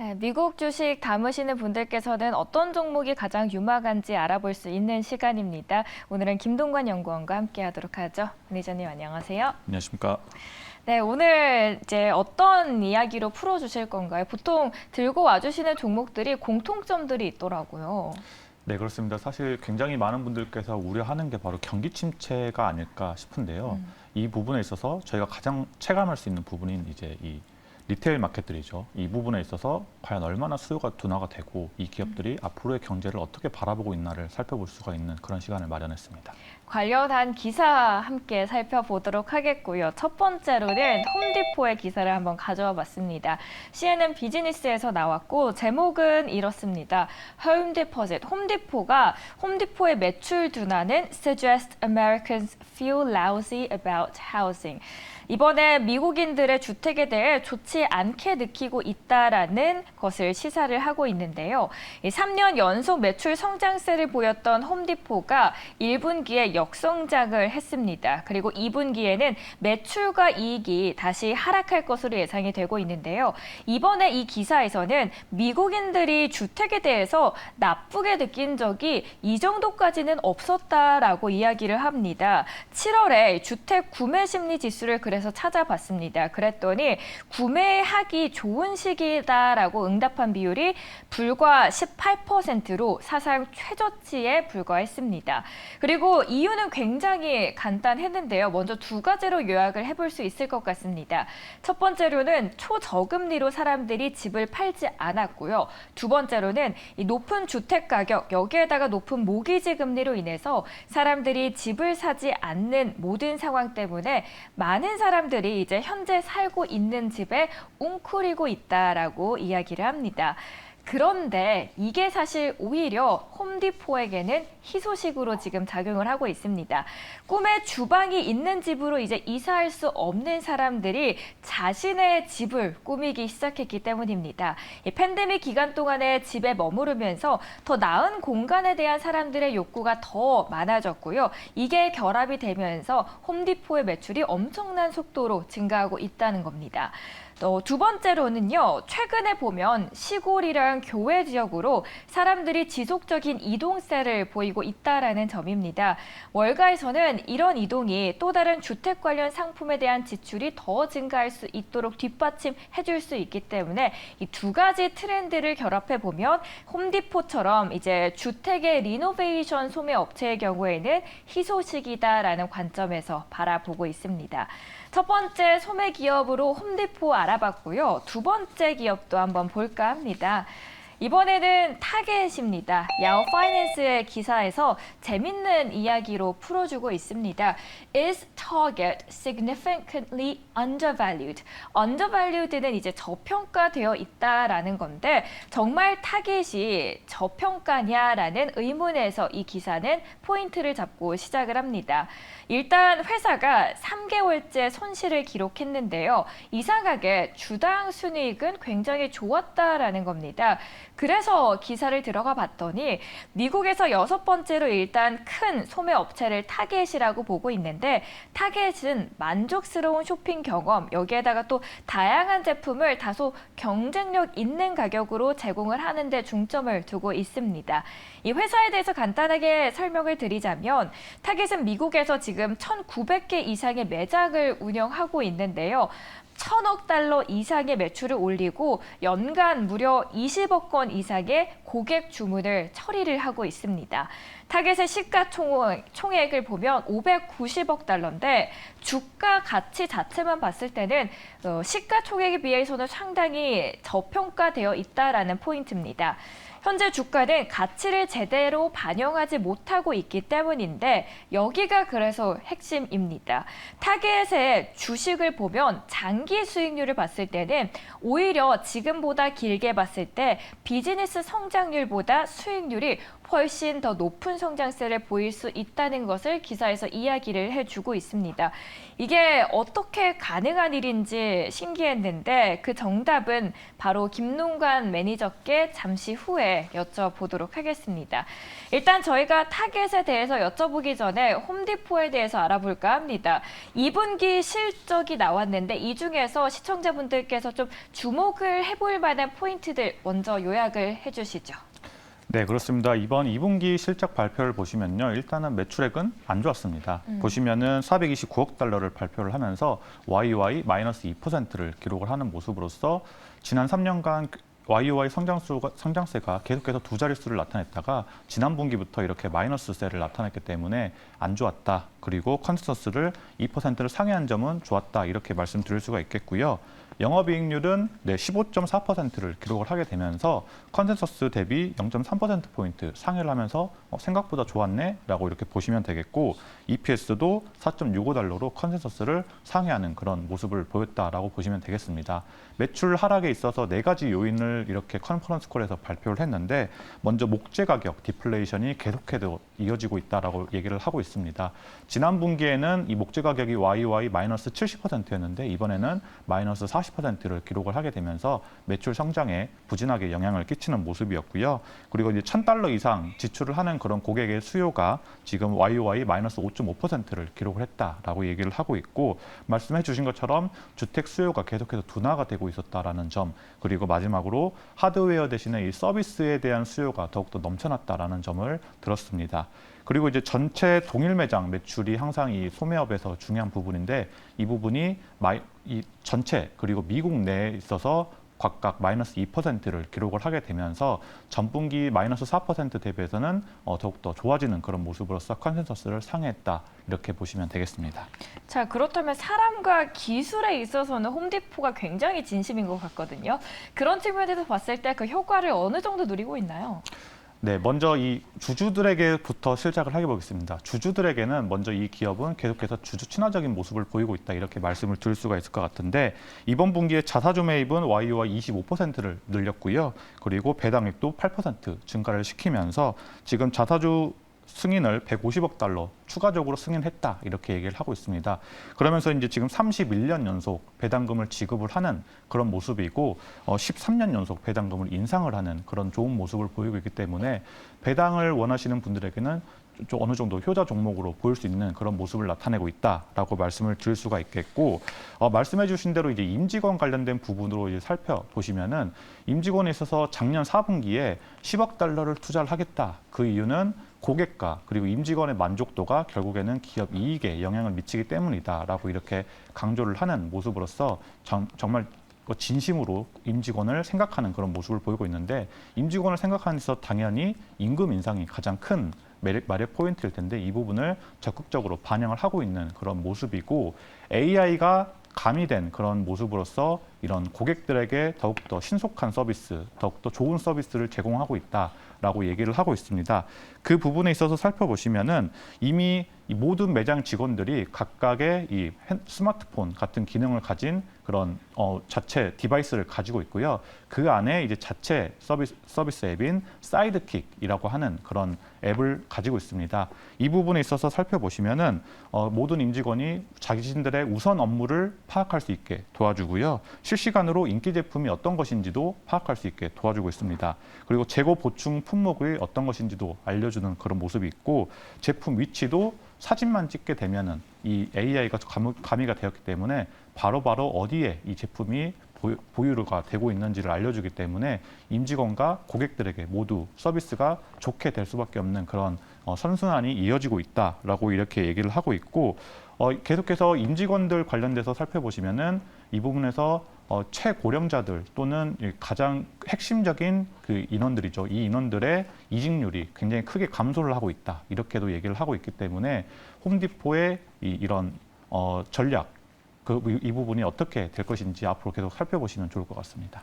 네, 미국 주식 담으시는 분들께서는 어떤 종목이 가장 유망한지 알아볼 수 있는 시간입니다. 오늘은 김동관 연구원과 함께하도록 하죠. 매니저님 안녕하세요. 안녕하십니까. 네, 오늘 이제 어떤 이야기로 풀어주실 건가요? 보통 들고 와주시는 종목들이 공통점들이 있더라고요. 네, 그렇습니다. 사실 굉장히 많은 분들께서 우려하는 게 바로 경기 침체가 아닐까 싶은데요. 이 부분에 있어서 저희가 가장 체감할 수 있는 부분인 이제 이 리테일 마켓들이죠. 이 부분에 있어서 과연 얼마나 수요가 둔화가 되고 이 기업들이 앞으로의 경제를 어떻게 바라보고 있나를 살펴볼 수가 있는 그런 시간을 마련했습니다. 관련한 기사 함께 살펴보도록 하겠고요. 첫 번째로는 홈디포의 기사를 한번 가져와 봤습니다. CNN 비즈니스에서 나왔고 제목은 이렇습니다. Home Deposit, 홈디포가 홈디포의 매출 둔화는 suggest Americans feel lousy about housing. 이번에 미국인들의 주택에 대해 좋지 않게 느끼고 있다라는 것을 시사를 하고 있는데요. 3년 연속 매출 성장세를 보였던 홈디포가 1분기에 역성장을 했습니다. 그리고 2분기에는 매출과 이익이 다시 하락할 것으로 예상이 되고 있는데요. 이번에 이 기사에서는 미국인들이 주택에 대해서 나쁘게 느낀 적이 이 정도까지는 없었다라고 이야기를 합니다. 7월에 주택 구매 심리 지수를 그래서 찾아봤습니다. 그랬더니 구매하기 좋은 시기다라고 응답한 비율이 불과 18%로 사상 최저치에 불과했습니다. 그리고 이유는 굉장히 간단했는데요. 먼저 두 가지로 요약을 해볼 수 있을 것 같습니다. 첫 번째로는 초저금리로 사람들이 집을 팔지 않았고요. 두 번째로는 이 높은 주택 가격, 여기에다가 높은 모기지 금리로 인해서 사람들이 집을 사지 않는 모든 상황 때문에 많은 사람들이 이제 현재 살고 있는 집에 웅크리고 있다라고 이야기를 합니다. 그런데 이게 사실 오히려 홈디포에게는 희소식으로 지금 작용을 하고 있습니다. 꿈의 주방이 있는 집으로 이제 이사할 수 없는 사람들이 자신의 집을 꾸미기 시작했기 때문입니다. 이 팬데믹 기간 동안에 집에 머무르면서 더 나은 공간에 대한 사람들의 욕구가 더 많아졌고요. 이게 결합이 되면서 홈디포의 매출이 엄청난 속도로 증가하고 있다는 겁니다. 두 번째로는요, 최근에 보면 시골이랑 교외 지역으로 사람들이 지속적인 이동세를 보이고 있다라는 점입니다. 월가에서는 이런 이동이 또 다른 주택 관련 상품에 대한 지출이 더 증가할 수 있도록 뒷받침해 줄 수 있기 때문에 이 두 가지 트렌드를 결합해 보면 홈디포처럼 이제 주택의 리노베이션 소매 업체의 경우에는 희소식이다라는 관점에서 바라보고 있습니다. 첫 번째 소매 기업으로 홈디포 알아봤고요. 두 번째 기업도 한번 볼까 합니다. 이번에는 타겟입니다. 야후 파이낸스의 기사에서 재밌는 이야기로 풀어주고 있습니다. Is Target significantly undervalued? undervalued는 이제 저평가되어 있다라는 건데 정말 타겟이 저평가냐라는 의문에서 이 기사는 포인트를 잡고 시작을 합니다. 일단 회사가 3개월째 손실을 기록했는데요. 이상하게 주당 순이익은 굉장히 좋았다라는 겁니다. 그래서 기사를 들어가 봤더니 미국에서 6번째로 일단 큰 소매 업체를 타겟이라고 보고 있는데 타겟은 만족스러운 쇼핑 경험, 여기에다가 또 다양한 제품을 다소 경쟁력 있는 가격으로 제공을 하는 데 중점을 두고 있습니다. 이 회사에 대해서 간단하게 설명을 드리자면 타겟은 미국에서 지금 1,900개 이상의 매장을 운영하고 있는데요. 1,000억 달러 이상의 매출을 올리고 연간 무려 20억 건 이상의 고객 주문을 처리를 하고 있습니다. 타겟의 시가총액을 보면 590억 달러인데 주가 가치 자체만 봤을 때는 시가총액에 비해서는 상당히 저평가되어 있다라는 포인트입니다. 현재 주가는 가치를 제대로 반영하지 못하고 있기 때문인데 여기가 그래서 핵심입니다. 타겟의 주식을 보면 장기 수익률을 봤을 때는 오히려 지금보다 길게 봤을 때 비즈니스 성장률보다 수익률이 훨씬 더 높은 성장세를 보일 수 있다는 것을 기사에서 이야기를 해주고 있습니다. 이게 어떻게 가능한 일인지 신기했는데 그 정답은 바로 김동관 매니저께 잠시 후에 자세하게 여쭤보도록 하겠습니다. 일단 저희가 타겟에 대해서 여쭤보기 전에 홈디포에 대해서 알아볼까 합니다. 2분기 실적이 나왔는데 이 중에서 시청자분들께서 좀 주목을 해볼 만한 포인트들 먼저 요약을 해주시죠. 네, 그렇습니다. 이번 2분기 실적 발표를 보시면요. 일단은 매출액은 안 좋았습니다. 보시면은 429억 달러를 발표를 하면서 YOY 마이너스 2%를 기록을 하는 모습으로서 지난 3년간 YOY 성장세가 계속해서 두 자릿수를 나타냈다가 지난 분기부터 이렇게 마이너스세를 나타냈기 때문에 안 좋았다. 그리고 컨센서스를 2%를 상회한 점은 좋았다. 이렇게 말씀드릴 수가 있겠고요. 영업이익률은 15.4%를 기록을 하게 되면서 컨센서스 대비 0.3%포인트 상회를 하면서 생각보다 좋았네 라고 이렇게 보시면 되겠고 EPS도 4.65달러로 컨센서스를 상회하는 그런 모습을 보였다라고 보시면 되겠습니다. 매출 하락에 있어서 네 가지 요인을 이렇게 컨퍼런스 콜에서 발표를 했는데 먼저 목재 가격 디플레이션이 계속해서 이어지고 있다라고 얘기를 하고 있습니다. 지난 분기에는 이 목재 가격이 YOY 마이너스 70%였는데 이번에는 마이너스 40%를 기록을 하게 되면서 매출 성장에 부진하게 영향을 끼치는 모습이었고요. 그리고 이제 $1,000 이상 지출을 하는 그런 고객의 수요가 지금 YOY 마이너스 5.5%를 기록을 했다라고 얘기를 하고 있고 말씀해 주신 것처럼 주택 수요가 계속해서 둔화가 되고 있었다라는 점 그리고 마지막으로 하드웨어 대신에 이 서비스에 대한 수요가 더욱더 넘쳐났다라는 점을 들었습니다. 그리고 이제 전체 동일 매장 매출이 항상 이 소매업에서 중요한 부분인데 이 부분이 이 전체 그리고 미국 내에 있어서 각각 마이너스 2%를 기록을 하게 되면서 전분기 마이너스 4% 대비해서는 더욱더 좋아지는 그런 모습으로서 컨센서스를 상회했다 이렇게 보시면 되겠습니다. 자, 그렇다면 사람과 기술에 있어서는 홈디포가 굉장히 진심인 것 같거든요. 그런 측면에서 봤을 때 그 효과를 어느 정도 누리고 있나요? 네, 먼저 이 주주들에게부터 시작을 해보겠습니다. 주주들에게는 먼저 이 기업은 계속해서 주주 친화적인 모습을 보이고 있다 이렇게 말씀을 드릴 수가 있을 것 같은데 이번 분기에 자사주 매입은 YOY 25%를 늘렸고요. 그리고 배당액도 8% 증가를 시키면서 지금 자사주 승인을 150억 달러 추가적으로 승인했다 이렇게 얘기를 하고 있습니다. 그러면서 이제 지금 31년 연속 배당금을 지급을 하는 그런 모습이고 13년 연속 배당금을 인상을 하는 그런 좋은 모습을 보이고 있기 때문에 배당을 원하시는 분들에게는 좀 어느 정도 효자 종목으로 보일 수 있는 그런 모습을 나타내고 있다라고 말씀을 드릴 수가 있겠고 말씀해주신 대로 이제 임직원 관련된 부분으로 이제 살펴보시면은 임직원에 있어서 작년 4분기에 10억 달러를 투자를 하겠다. 그 이유는 고객과 그리고 임직원의 만족도가 결국에는 기업 이익에 영향을 미치기 때문이다라고 이렇게 강조를 하는 모습으로서 정말 진심으로 임직원을 생각하는 그런 모습을 보이고 있는데 임직원을 생각하는 데서 당연히 임금 인상이 가장 큰 매력 포인트일 텐데 이 부분을 적극적으로 반영을 하고 있는 그런 모습이고 AI가 가미된 그런 모습으로서 이런 고객들에게 더욱더 신속한 서비스, 더욱더 좋은 서비스를 제공하고 있다라고 얘기를 하고 있습니다. 그 부분에 있어서 살펴보시면은 이미 이 모든 매장 직원들이 각각의 이 스마트폰 같은 기능을 가진 그런 자체 디바이스를 가지고 있고요. 그 안에 이제 자체 서비스 앱인 사이드킥이라고 하는 그런 앱을 가지고 있습니다. 이 부분에 있어서 살펴보시면은 모든 임직원이 자신들의 우선 업무를 파악할 수 있게 도와주고요. 실시간으로 인기 제품이 어떤 것인지도 파악할 수 있게 도와주고 있습니다. 그리고 재고 보충 품목이 어떤 것인지도 알려주는 그런 모습이 있고 제품 위치도 사진만 찍게 되면은 이 AI가 가미가 되었기 때문에 바로바로 어디에 이 제품이 보유가 되고 있는지를 알려주기 때문에 임직원과 고객들에게 모두 서비스가 좋게 될 수밖에 없는 그런 선순환이 이어지고 있다라고 이렇게 얘기를 하고 있고 계속해서 임직원들 관련돼서 살펴보시면은 이 부분에서 최고령자들 또는 가장 핵심적인 그 인원들이죠. 이 인원들의 이직률이 굉장히 크게 감소를 하고 있다. 이렇게도 얘기를 하고 있기 때문에 홈디포의 이런 전략, 이 부분이 어떻게 될 것인지 앞으로 계속 살펴보시면 좋을 것 같습니다.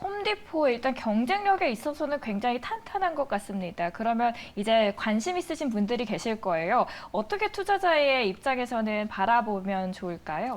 홈디포 일단 경쟁력에 있어서는 굉장히 탄탄한 것 같습니다. 그러면 이제 관심 있으신 분들이 계실 거예요. 어떻게 투자자의 입장에서는 바라보면 좋을까요?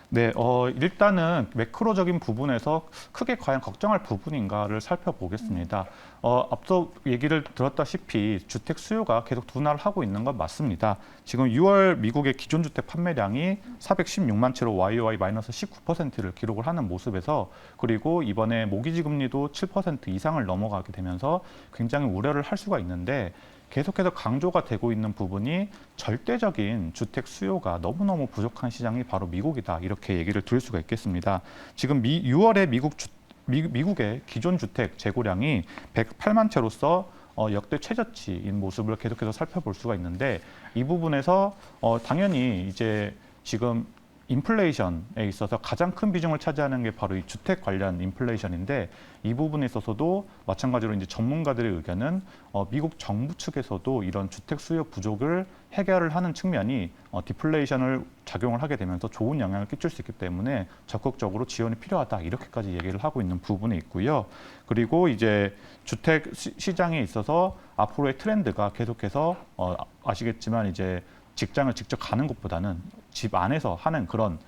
네, 일단은 매크로적인 부분에서 크게 과연 걱정할 부분인가를 살펴보겠습니다. 앞서 얘기를 들었다시피 주택 수요가 계속 둔화를 하고 있는 건 맞습니다. 지금 6월 미국의 기존 주택 판매량이 416만 채로 YOY-19%를 기록을 하는 모습에서 그리고 이번에 모기지 금리도 7% 이상을 넘어가게 되면서 굉장히 우려를 할 수가 있는데 계속해서 강조가 되고 있는 부분이 절대적인 주택 수요가 너무너무 부족한 시장이 바로 미국이다. 이렇게 얘기를 드릴 수가 있겠습니다. 지금 6월에 미국의 기존 주택 재고량이 108만 채로서 역대 최저치인 모습을 계속해서 살펴볼 수가 있는데 이 부분에서 당연히 이제 지금 인플레이션에 있어서 가장 큰 비중을 차지하는 게 바로 이 주택 관련 인플레이션인데 이 부분에 있어서도 마찬가지로 이제 전문가들의 의견은 미국 정부 측에서도 이런 주택 수요 부족을 해결을 하는 측면이 디플레이션을 작용을 하게 되면서 좋은 영향을 끼칠 수 있기 때문에 적극적으로 지원이 필요하다 이렇게까지 얘기를 하고 있는 부분이 있고요. 그리고 이제 주택 시장에 있어서 앞으로의 트렌드가 계속해서 아시겠지만 이제 직장을 직접 가는 것보다는 집 안에서 하는 그런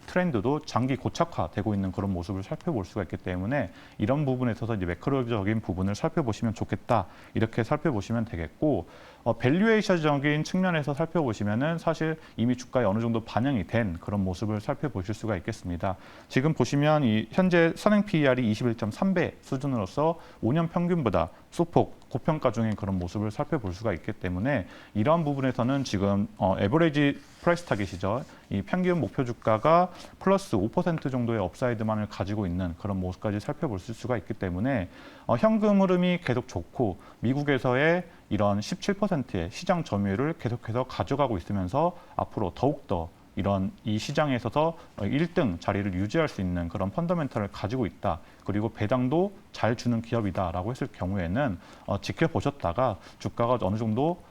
트렌드도 장기 고착화되고 있는 그런 모습을 살펴볼 수가 있기 때문에 이런 부분에 있어서 이제 매크로적인 부분을 살펴보시면 좋겠다 이렇게 살펴보시면 되겠고 밸류에이션적인 측면에서 살펴보시면은 사실 이미 주가에 어느 정도 반영이 된 그런 모습을 살펴보실 수가 있겠습니다. 지금 보시면 이 현재 선행 PER이 21.3배 수준으로서 5년 평균보다 소폭 고평가 중인 그런 모습을 살펴볼 수가 있기 때문에 이러한 부분에서는 지금 에버리지 프라이스 타겟이죠. 이 평균 목표 주가가 플러스 5% 정도의 업사이드만을 가지고 있는 그런 모습까지 살펴볼 수가 있기 때문에 현금 흐름이 계속 좋고 미국에서의 이런 17%의 시장 점유율을 계속해서 가져가고 있으면서 앞으로 더욱더 이런 이 시장에 있어서 1등 자리를 유지할 수 있는 그런 펀더멘털을 가지고 있다. 그리고 배당도 잘 주는 기업이다라고 했을 경우에는 지켜보셨다가 주가가 어느 정도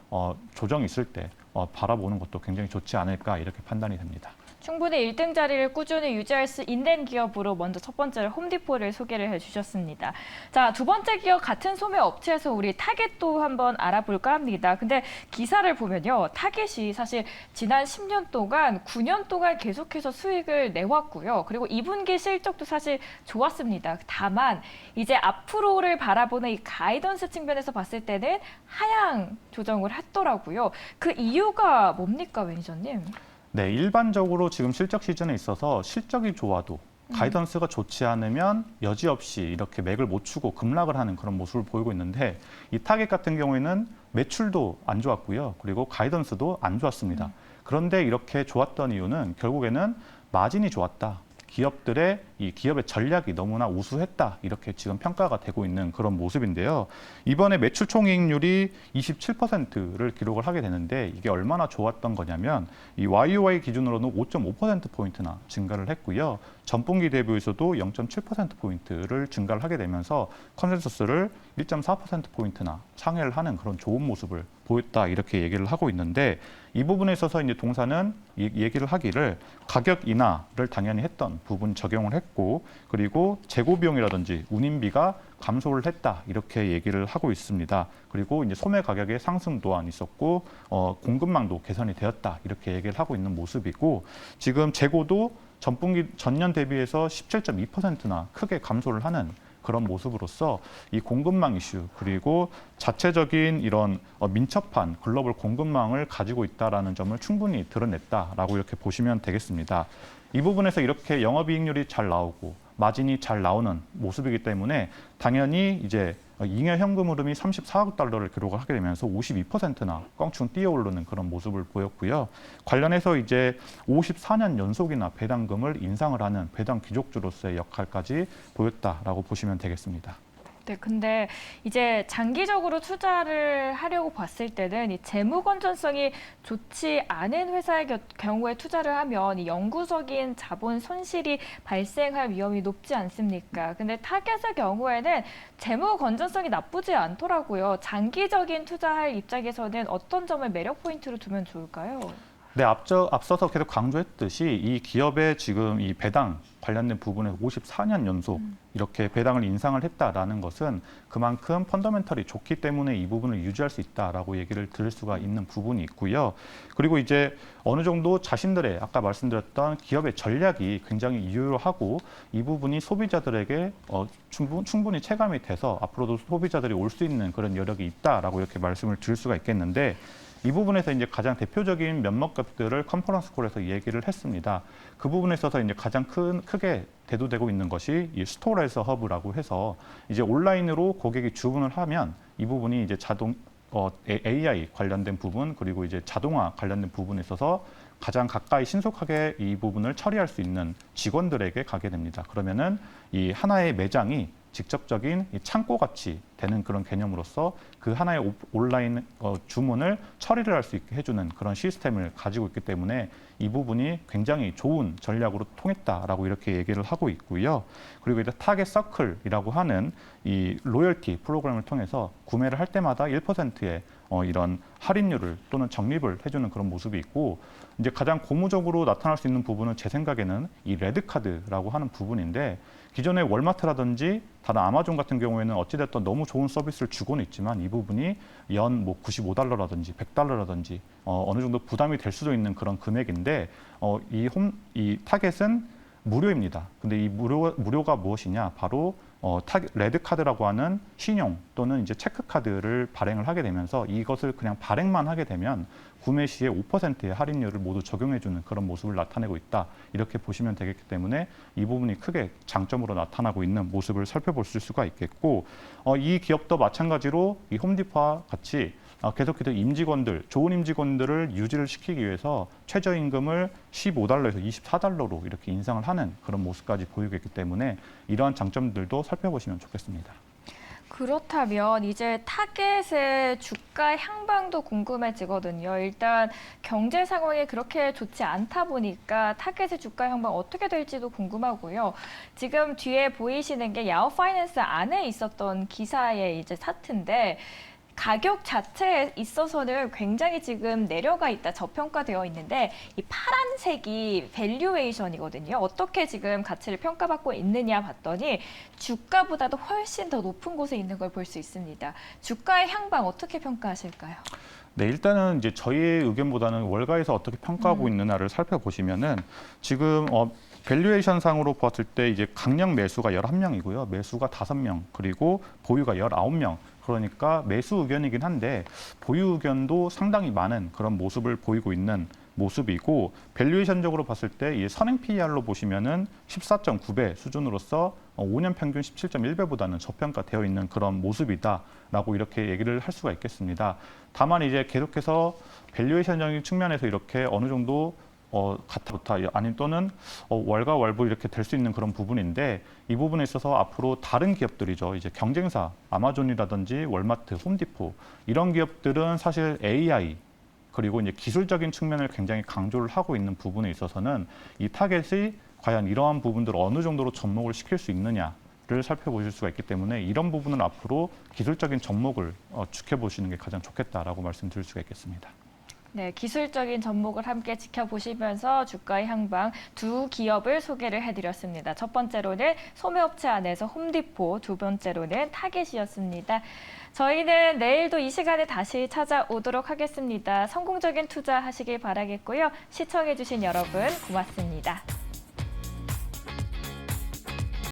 조정이 있을 때 바라보는 것도 굉장히 좋지 않을까 이렇게 판단이 됩니다. 충분히 1등 자리를 꾸준히 유지할 수 있는 기업으로 먼저 첫 번째로 홈디포를 소개를 해주셨습니다. 자, 두 번째 기업 같은 소매 업체에서 우리 타겟도 한번 알아볼까 합니다. 근데 기사를 보면요. 타겟이 사실 지난 10년 동안 9년 동안 계속해서 수익을 내왔고요. 그리고 2분기 실적도 사실 좋았습니다. 다만 이제 앞으로를 바라보는 이 가이던스 측면에서 봤을 때는 하향 조정을 했더라고요. 그 이유가 뭡니까, 매니저님? 네, 일반적으로 지금 실적 시즌에 있어서 실적이 좋아도 가이던스가 좋지 않으면 여지없이 이렇게 맥을 못 추고 급락을 하는 그런 모습을 보이고 있는데 이 타겟 같은 경우에는 매출도 안 좋았고요. 그리고 가이던스도 안 좋았습니다. 그런데 이렇게 좋았던 이유는 결국에는 마진이 좋았다. 기업들의 이 기업의 전략이 너무나 우수했다. 이렇게 지금 평가가 되고 있는 그런 모습인데요. 이번에 매출 총이익률이 27%를 기록을 하게 되는데 이게 얼마나 좋았던 거냐면 이 YOY 기준으로는 5.5%포인트나 증가를 했고요. 전분기 대비해서도 0.7%포인트를 증가를 하게 되면서 컨센서스를 1.4%포인트나 상회를 하는 그런 좋은 모습을 보였다. 이렇게 얘기를 하고 있는데 이 부분에 있어서 이제 동사는 얘기를 하기를 가격 인하를 당연히 했던 부분 적용을 했고 그리고 재고 비용이라든지 운임비가 감소를 했다 이렇게 얘기를 하고 있습니다. 그리고 이제 소매 가격의 상승 또한 있었고 공급망도 개선이 되었다 이렇게 얘기를 하고 있는 모습이고 지금 재고도 전년 대비해서 17.2%나 크게 감소를 하는 그런 모습으로서 이 공급망 이슈 그리고 자체적인 이런 민첩한 글로벌 공급망을 가지고 있다라는 점을 충분히 드러냈다라고 이렇게 보시면 되겠습니다. 이 부분에서 이렇게 영업이익률이 잘 나오고 마진이 잘 나오는 모습이기 때문에 당연히 이제 잉여 현금 흐름이 34억 달러를 기록을 하게 되면서 52%나 껑충 뛰어오르는 그런 모습을 보였고요. 관련해서 이제 54년 연속이나 배당금을 인상을 하는 배당 귀족주로서의 역할까지 보였다라고 보시면 되겠습니다. 네, 근데 이제 장기적으로 투자를 하려고 봤을 때는 이 재무 건전성이 좋지 않은 회사의 경우에 투자를 하면 이 영구적인 자본 손실이 발생할 위험이 높지 않습니까? 근데 타겟의 경우에는 재무 건전성이 나쁘지 않더라고요. 장기적인 투자할 입장에서는 어떤 점을 매력 포인트로 두면 좋을까요? 네, 앞서서 계속 강조했듯이 이 기업의 지금 이 배당 관련된 부분에 54년 연속 이렇게 배당을 인상을 했다라는 것은 그만큼 펀더멘털이 좋기 때문에 이 부분을 유지할 수 있다라고 얘기를 들을 수가 있는 부분이 있고요. 그리고 이제 어느 정도 자신들의 아까 말씀드렸던 기업의 전략이 굉장히 유효하고 이 부분이 소비자들에게 충분히 체감이 돼서 앞으로도 소비자들이 올 수 있는 그런 여력이 있다라고 이렇게 말씀을 드릴 수가 있겠는데 이 부분에서 이제 가장 대표적인 몇몇 값들을 컨퍼런스 콜에서 얘기를 했습니다. 그 부분에 있어서 이제 가장 크게 대두되고 있는 것이 이 스토어레스 허브라고 해서 이제 온라인으로 고객이 주문을 하면 이 부분이 이제 AI 관련된 부분 그리고 이제 자동화 관련된 부분에 있어서 가장 가까이 신속하게 이 부분을 처리할 수 있는 직원들에게 가게 됩니다. 그러면은 이 하나의 매장이 직접적인 이 창고같이 되는 그런 개념으로서 그 하나의 온라인 주문을 처리를 할 수 있게 해주는 그런 시스템을 가지고 있기 때문에 이 부분이 굉장히 좋은 전략으로 통했다라고 이렇게 얘기를 하고 있고요. 그리고 이제 타겟 서클이라고 하는 이 로열티 프로그램을 통해서 구매를 할 때마다 1%의 이런 할인율을 또는 적립을 해주는 그런 모습이 있고 이제 가장 고무적으로 나타날 수 있는 부분은 제 생각에는 이 레드카드라고 하는 부분인데 기존의 월마트라든지 다른 아마존 같은 경우에는 어찌됐든 너무 좋은 서비스를 주고는 있지만 이 부분이 연 뭐 $95라든지 $100라든지 어느 정도 부담이 될 수도 있는 그런 금액인데 이 타겟은 무료입니다. 근데 이 무료가 무엇이냐? 바로 레드카드라고 하는 신용 또는 이제 체크카드를 발행을 하게 되면서 이것을 그냥 발행만 하게 되면 구매 시에 5%의 할인율을 모두 적용해주는 그런 모습을 나타내고 있다. 이렇게 보시면 되겠기 때문에 이 부분이 크게 장점으로 나타나고 있는 모습을 살펴볼 수가 있겠고 이 기업도 마찬가지로 이 홈디포와 같이 계속해서 좋은 임직원들을 유지를 시키기 위해서 최저임금을 $15에서 $24로 이렇게 인상을 하는 그런 모습까지 보이고 있기 때문에 이러한 장점들도 살펴보시면 좋겠습니다. 그렇다면 이제 타겟의 주가 향방도 궁금해지거든요. 일단 경제 상황이 그렇게 좋지 않다 보니까 타겟의 주가 향방 어떻게 될지도 궁금하고요. 지금 뒤에 보이시는 게 야후 파이낸스 안에 있었던 기사의 이제 차트인데 가격 자체에 있어서는 굉장히 지금 내려가 있다, 저평가되어 있는데 이 파란색이 밸류에이션이거든요. 어떻게 지금 가치를 평가받고 있느냐 봤더니 주가보다도 훨씬 더 높은 곳에 있는 걸 볼 수 있습니다. 주가의 향방 어떻게 평가하실까요? 네, 일단은 이제 저희의 의견보다는 월가에서 어떻게 평가하고 있느냐를 살펴보시면은 지금 밸류에이션 상으로 봤을 때 이제 강력 매수가 11명이고요. 매수가 5명, 그리고 보유가 19명. 그러니까 매수 의견이긴 한데 보유 의견도 상당히 많은 그런 모습을 보이고 있는 모습이고 밸류에이션적으로 봤을 때 이 선행 PER로 보시면은 14.9배 수준으로서 5년 평균 17.1배보다는 저평가되어 있는 그런 모습이다라고 이렇게 얘기를 할 수가 있겠습니다. 다만 이제 계속해서 밸류에이션적인 측면에서 이렇게 어느 정도 가타부타 아니면 또는 월가 월부 이렇게 될 수 있는 그런 부분인데 이 부분에 있어서 앞으로 다른 기업들이죠. 이제 경쟁사 아마존이라든지 월마트, 홈디포 이런 기업들은 사실 AI 그리고 이제 기술적인 측면을 굉장히 강조를 하고 있는 부분에 있어서는 이 타겟이 과연 이러한 부분들을 어느 정도로 접목을 시킬 수 있느냐를 살펴보실 수가 있기 때문에 이런 부분을 앞으로 기술적인 접목을 지켜보시는 게 가장 좋겠다라고 말씀드릴 수가 있겠습니다. 네, 기술적인 접목을 함께 지켜보시면서 주가의 향방 두 기업을 소개를 해드렸습니다. 첫 번째로는 소매업체 안에서 홈디포, 두 번째로는 타겟이었습니다. 저희는 내일도 이 시간에 다시 찾아오도록 하겠습니다. 성공적인 투자 하시길 바라겠고요. 시청해주신 여러분 고맙습니다.